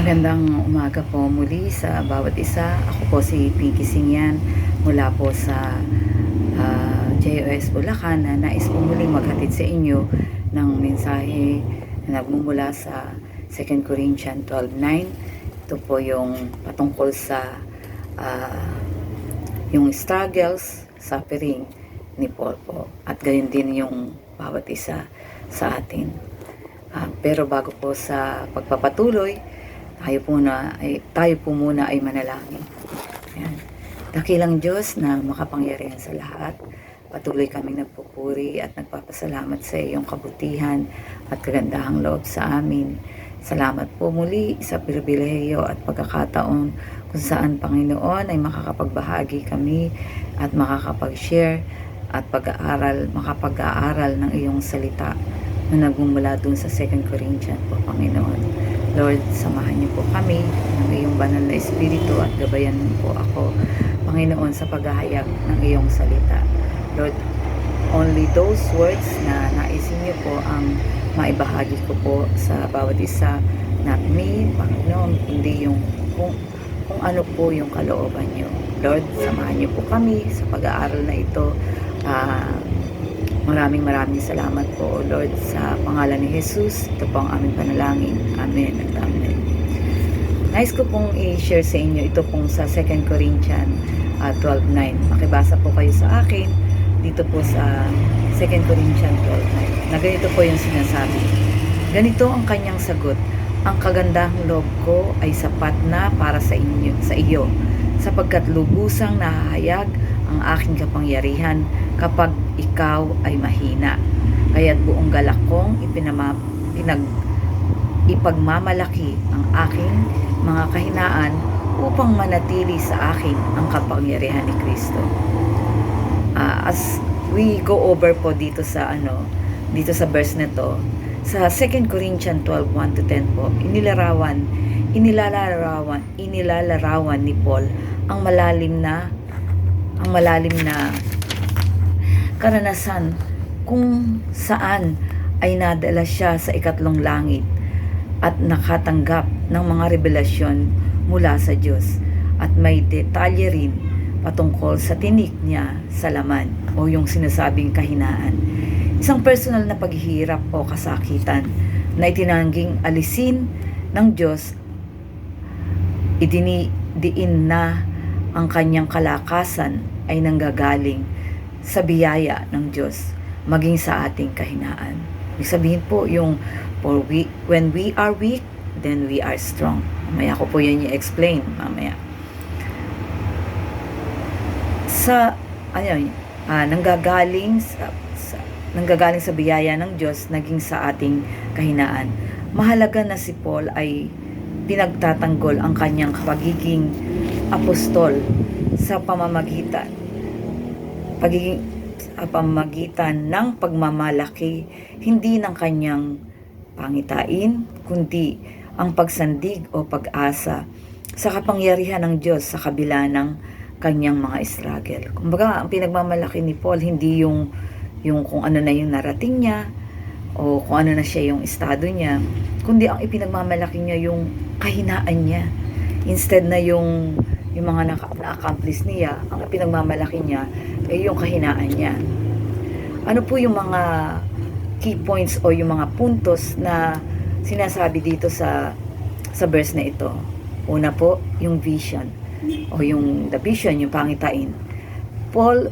Magandang umaga po muli sa bawat isa. Ako po si Pinky Singyan mula po sa JOS Bulacan na nais po muling maghatid sa inyo ng mensahe na nagmumula sa 2 Corinthians 12:9. Ito po yung patungkol sa yung struggles, suffering ni Paul po. At gayon din yung bawat isa sa atin. Pero bago po sa pagpapatuloy, tayo po muna ay manalangin. Ayan. Dakilang Diyos na makapangyarihan sa lahat, patuloy kaming nagpupuri at nagpapasalamat sa iyong kabutihan at kagandahang loob sa amin. Salamat po muli sa pribilehiyo at pagkakataon kung saan, Panginoon, ay makakapagbahagi kami at makakapag-share at makapag-aaral ng iyong salita na nagmumula dun sa 2 Corinthians po, Panginoon. Lord, samahan niyo po kami ng iyong banal na espiritu at gabayan niyo po ako, Panginoon, sa paghahayag ng iyong salita. Lord, only those words na naisin niyo po ang maibahagi ko po sa bawat isa, not me, Panginoon, hindi yung kung ano po yung kalooban niyo. Lord, samahan niyo po kami sa pag-aaral na ito. Maraming salamat po, Lord, sa pangalan ni Jesus. Ito po ang aming panalangin. Amen at amen. Nais ko pong i-share sa inyo ito pong sa 2 Corinthians 12:9. Makibasa po kayo sa akin dito po sa 2 Corinthians 12:9 na ganito po yung sinasabi. Ganito ang kanyang sagot: ang kagandahang loob ko ay sapat na para sa iyo, sapagkat lubusang nahahayag ang aking kapangyarihan kapag ikaw ay mahina. Kaya't buong galak kong ipagmamalaki ang aking mga kahinaan upang manatili sa akin ang kapangyarihan ni Kristo. As we go over po dito sa verse na to, sa 2 Corinthians 12:1-10 po, inilalarawan ni Paul ang malalim na karanasan kung saan ay nadala siya sa ikatlong langit at nakatanggap ng mga revelasyon mula sa Diyos, at may detalye rin patungkol sa tinik niya sa laman o yung sinasabing kahinaan. Isang personal na paghihirap o kasakitan na itinangging alisin ng Diyos. Diin na ang kanyang kalakasan ay nanggagaling sa biyaya ng Diyos, maging sa ating kahinaan. Ibig sabihin po yung when we are weak, then we are strong. Mamaya ko po yun i-explain mamaya. Nanggagaling sa biyaya ng Diyos, naging sa ating kahinaan. Mahalaga na si Paul ay pinagtatanggol ang kanyang pagiging apostol sa pamamagitan ng pagmamalaki, hindi ng kanyang pangitain, kundi ang pagsandig o pag-asa sa kapangyarihan ng Diyos sa kabila ng kanyang mga struggle. Kumbaga, ang pinagmamalaki ni Paul, hindi yung kung ano na yung narating niya o kung ano na siya yung estado niya, kundi ang ipinagmamalaki niya yung kahinaan niya. Instead na yung mga na-accomplish niya, ang pinagmamalaki niya ay yung kahinaan niya. Ano po yung mga key points o yung mga puntos na sinasabi dito sa verse na ito? Una po, yung vision o yung the vision, yung pangitain.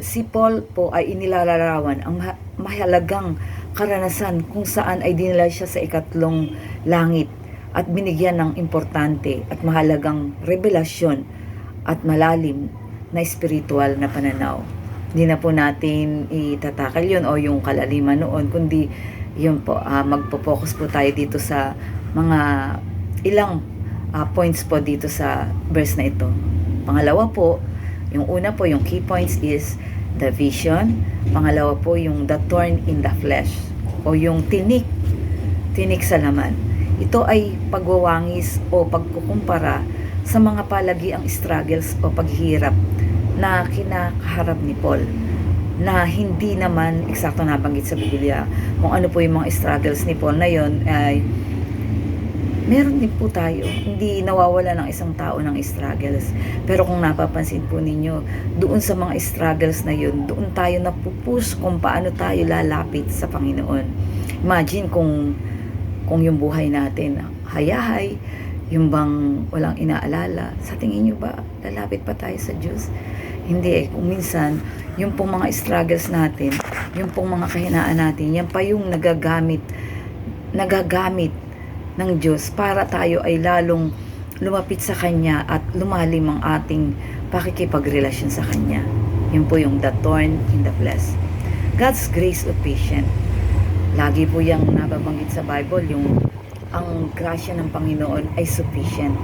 Si Paul po ay inilalarawan ang mahalagang karanasan kung saan ay dinala siya sa ikatlong langit at binigyan ng importante at mahalagang revelasyon at malalim na spiritual na pananaw. Hindi na po natin itatakal yun o yung kalaliman noon, kundi yun po, magpo-focus po tayo dito sa mga ilang points po dito sa verse na ito. Pangalawa po, yung una po, yung key points is the vision. Pangalawa po, yung the thorn in the flesh o yung tinik sa laman. Ito ay pagwawangis o pagkukumpara sa mga palagiang struggles o paghihirap na kinakaharap ni Paul, na hindi naman eksakto nabanggit sa Biblia kung ano po yung mga struggles ni Paul na yon. Ay meron din po tayo. Hindi nawawala ng isang tao ng struggles. Pero kung napapansin po ninyo, doon sa mga struggles na yun, doon tayo napupush kung paano tayo lalapit sa Panginoon. Imagine kung yung buhay natin hayahay, yung bang walang inaalala, sa tingin nyo ba lalapit pa tayo sa Diyos? Hindi eh. Kung minsan, yung pong mga struggles natin, yung pong mga kahinaan natin, yan pa yung nagagamit ng Diyos para tayo ay lalong lumapit sa Kanya at lumalim ang ating pakikipagrelasyon sa Kanya. Yun po yung the thorn in the flesh. God's grace of patience. Lagi po yung nababanggit sa Bible, yung ang grasya ng Panginoon ay sufficient.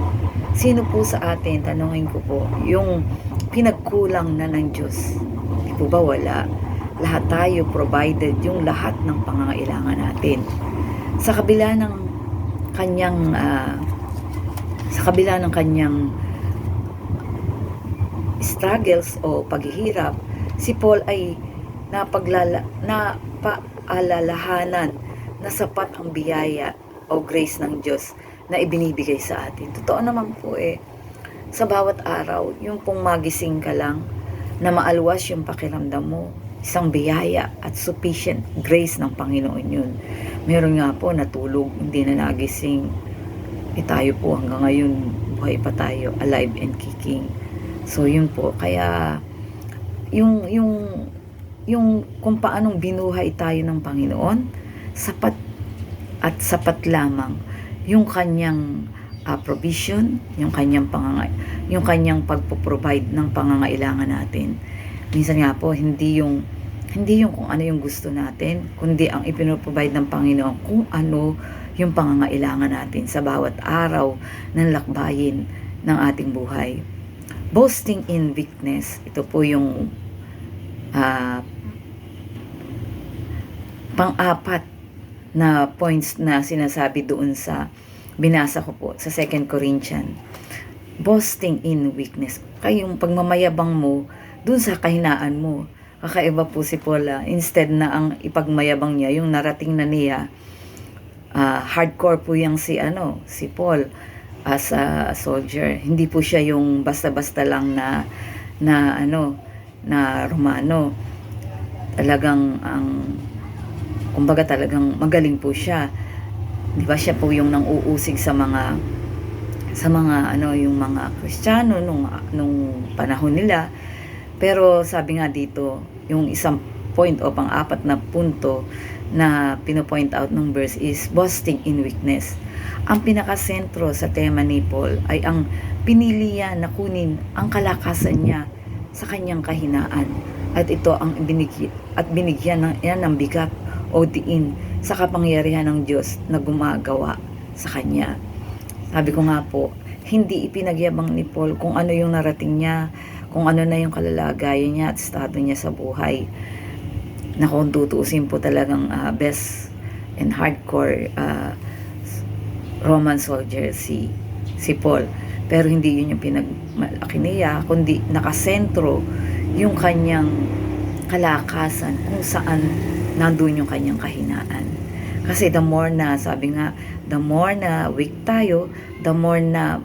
Sino po sa atin, tanongin ko po, yung pinagkulang na ng Diyos? Di po ba wala? Lahat tayo provided yung lahat ng pangangailangan natin. Sa kabila ng kanyang struggles o paghihirap, si Paul ay napaalalahanan na sapat ang biyaya o grace ng Diyos na ibinibigay sa atin. Totoo naman po sa bawat araw, yung pong magising ka lang, na maalwas yung pakiramdam mo, isang biyaya at sufficient grace ng Panginoon yun. Meron nga po natulog, hindi na nagising. Tayo po hanggang ngayon, buhay pa tayo, alive and kicking. So yun po, kaya yung kung paanong binuhay tayo ng Panginoon, sapat at sapat lamang yung kanyang provision, yung kanyang pagpo-provide ng pangangailangan natin. Minsan nga po, hindi yung kung ano yung gusto natin, kundi ang ipinoprovide ng Panginoon kung ano yung pangangailangan natin sa bawat araw ng lakbayin ng ating buhay. Boasting in weakness, ito po yung pang-apat na points na sinasabi doon sa binasa ko po sa 2 Corinthians. Boasting in weakness. Kayong pagmamayabang mo doon sa kahinaan mo. Kakaiba po si Paul. Instead na ang ipagmayabang niya, yung narating na niya, hardcore po yung si Paul as a soldier. Hindi po siya yung basta-basta lang na Romano. Talagang kumbaga talagang magaling po siya. Di ba siya po yung nang-uusig sa mga yung mga Kristiyano nung panahon nila. Pero sabi nga dito, yung isang point o pang-apat na punto na pino-point out ng verse is boasting in weakness. Ang pinakasentro sa tema ni Paul ay ang pinili niya na kunin ang kalakasan niya sa kanyang kahinaan. At ito ang binigyan ng bigat o diin sa kapangyarihan ng Diyos na gumagawa sa kanya. Sabi ko nga po, hindi ipinagyabang ni Paul kung ano yung narating niya, kung ano na yung kalalagayan niya at estado niya sa buhay. Na kung tutuusin po talagang best and hardcore Roman soldier si Paul. Pero hindi yun yung pinagmalaki niya, kundi nakasentro yung kanyang kalakasan kung saan nandun yung kanyang kahinaan. Kasi the more na, sabi nga, the more na weak tayo, the more na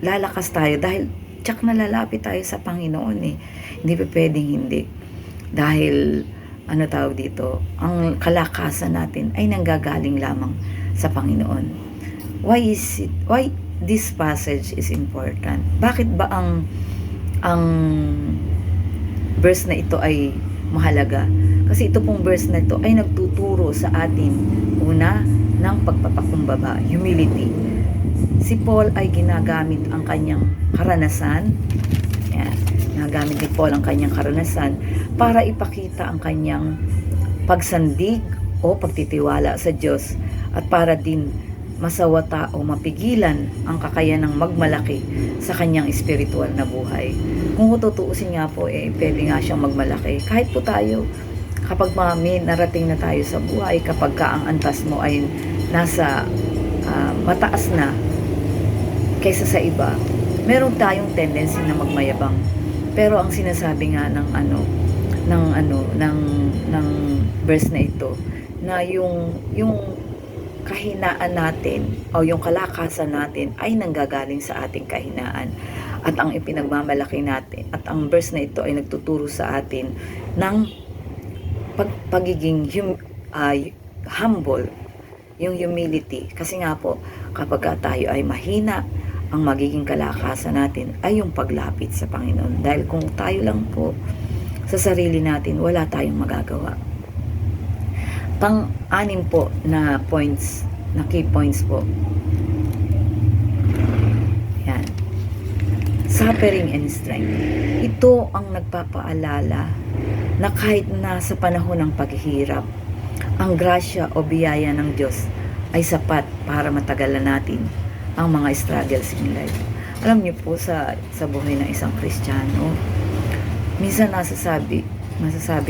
lalakas tayo dahil tsak na lalapit tayo sa Panginoon Hindi pa pwedeng hindi. Dahil, tawag dito, ang kalakasan natin ay nanggagaling lamang sa Panginoon. Why this passage is important? Bakit ba ang verse na ito ay mahalaga? Kasi ito pong verse na ito ay nagtuturo sa atin, una, ng pagpapakumbaba, humility. Si Paul ay ginagamit ang kanyang karanasan, ginagamit ni Paul ang kanyang karanasan para ipakita ang kanyang pagsandig o pagtitiwala sa Diyos at para din masawata o mapigilan ang kakayanang magmalaki sa kanyang espiritual na buhay. Kung tutuusin nga po, pwede nga siyang magmalaki. Kahit po tayo, kapag may narating na tayo sa buhay, kapag ang antas mo ay nasa mataas na kaysa sa iba, meron tayong tendency na magmayabang. Pero ang sinasabi nga ng verse na ito, na yung kahinaan natin o yung kalakasan natin ay nanggagaling sa ating kahinaan. At ang ipinagmamalaki natin at ang verse na ito ay nagtuturo sa atin ng pagiging humble, yung humility. Kasi nga po, kapag tayo ay mahina, ang magiging kalakasan natin ay yung paglapit sa Panginoon. Dahil kung tayo lang po sa sarili natin, wala tayong magagawa. Pang-anim po na points, na key points po. Yan. Suffering and strength. Ito ang nagpapaalala na kahit na sa panahon ng paghihirap, ang grasya o biyaya ng Diyos ay sapat para matagalan natin ang mga struggles in life. Alam niyo po, sa buhay ng isang Kristiyano, minsan masasabi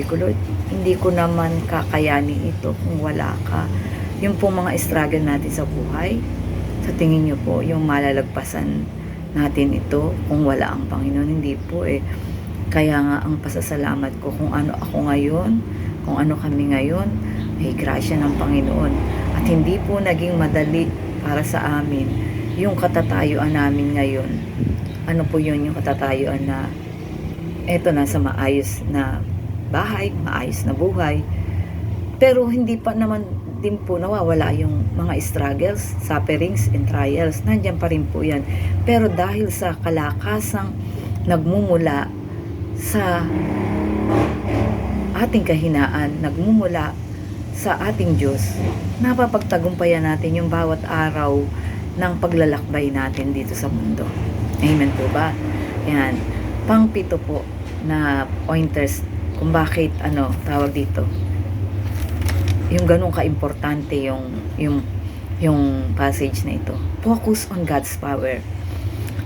ko, Lord, hindi ko naman kakayanin ito kung wala ka. Yung po mga struggle natin sa buhay, sa tingin niyo po, yung malalagpasan natin ito kung wala ang Panginoon? Hindi po eh. Kaya nga ang pasasalamat ko kung ano ako ngayon, kung ano kami ngayon, ay grasya ng Panginoon. At hindi po naging madali para sa amin yung katatayuan namin ngayon. Ano po yun, yung katatayuan na eto na sa maayos na bahay, maayos na buhay. Pero hindi pa naman din po nawawala yung mga struggles, sufferings, and trials. Nandiyan pa rin po yan. Pero dahil sa kalakasang nagmumula sa ating kahinaan, nagmumula sa ating Diyos, napapagtagumpayan natin yung bawat araw ng paglalakbay natin dito sa mundo. Amen po ba? Yan. Pang-pito po na pointers kung bakit tawag dito. Yung ganun ka-importante yung passage na ito. Focus on God's power.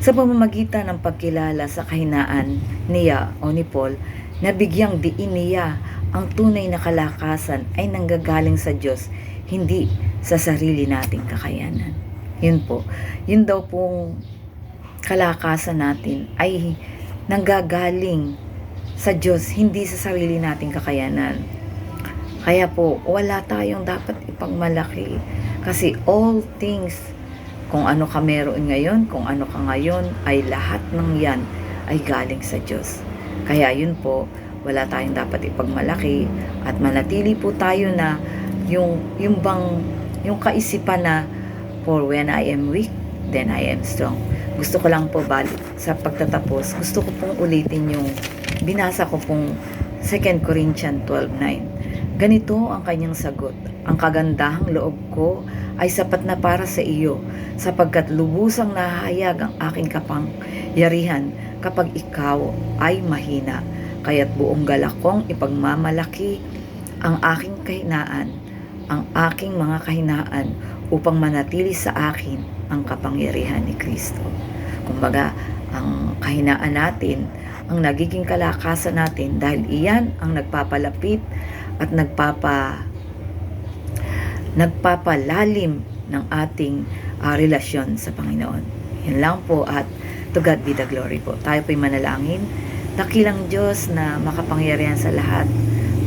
Sa pamamagitan ng pagkilala sa kahinaan niya o ni Paul, nabigyang diin niya ang tunay na kalakasan ay nanggagaling sa Diyos, hindi sa sarili nating kakayanan. Yun po. Yun daw pong kalakasan natin ay nanggagaling sa Diyos, hindi sa sarili nating kakayanan. Kaya po, wala tayong dapat ipagmalaki. Kasi all things, kung ano ka meron ngayon, kung ano ka ngayon, ay lahat ng yan ay galing sa Diyos. Kaya yun po, wala tayong dapat ipagmalaki at manatili po tayo na yung kaisipan na for when I am weak, then I am strong. Gusto ko lang po sa pagtatapos, gusto ko pong ulitin yung binasa ko pong 2 Corinthians 12:9. Ganito ang kanyang sagot. Ang kagandahang loob ko ay sapat na para sa iyo, sapagkat lubusang nahahayag ang aking kapangyarihan kapag ikaw ay mahina. Kaya't buong galak kong ipagmamalaki ang aking kahinaan, ang aking mga kahinaan, upang manatili sa akin ang kapangyarihan ni Kristo. Kumbaga, ang kahinaan natin, ang nagiging kalakasan natin, dahil iyan ang nagpapalapit at nagpapalalim ng ating relasyon sa Panginoon. Yan lang po, at to God be the glory po. Tayo po'y manalangin. Dakilang Diyos na makapangyarihan sa lahat,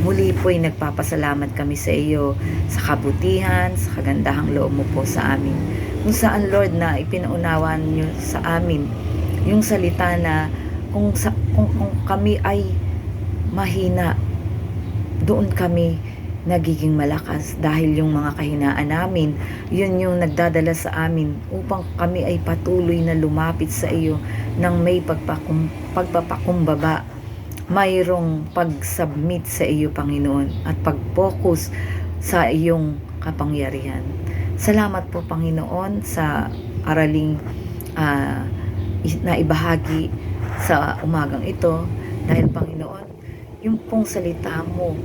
muli po'y nagpapasalamat kami sa iyo sa kabutihan, sa kagandahang loob mo po sa amin. Kung saan, Lord, na ipinaunawan niyo sa amin yung salita na kung kami ay mahina, doon kami nagiging malakas, dahil yung mga kahinaan namin, yun yung nagdadala sa amin upang kami ay patuloy na lumapit sa iyo ng may pagpapakumbaba, mayroong pag-submit sa iyo, Panginoon, at pag-focus sa iyong kapangyarihan. Salamat po, Panginoon, sa araling na ibahagi sa umagang ito, dahil, Panginoon, yung pong salita mo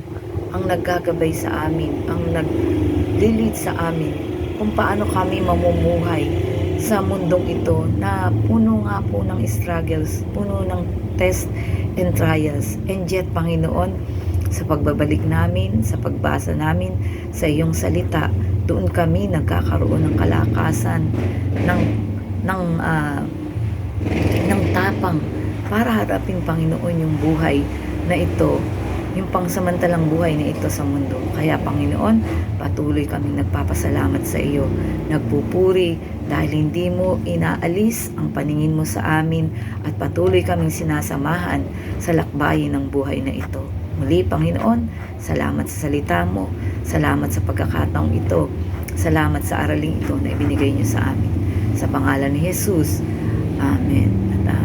ang naggagabay sa amin, ang nag-lead sa amin kung paano kami mamumuhay sa mundong ito na puno nga po ng struggles, puno ng test and trials. And yet, Panginoon, sa pagbabalik namin, sa pagbasa namin sa iyong salita, doon kami nagkakaroon ng kalakasan, ng tapang para harapin, Panginoon, yung buhay na ito yung pangsamantalang buhay na ito sa mundo. Kaya Panginoon, patuloy kaming nagpapasalamat sa iyo, nagpupuri dahil hindi mo inaalis ang paningin mo sa amin at patuloy kaming sinasamahan sa lakbayin ng buhay na ito. Muli Panginoon, salamat sa salita mo, salamat sa pagkakataong ito, salamat sa araling ito na ibinigay niyo sa amin. Sa pangalan ni Jesus, Amen at Amen.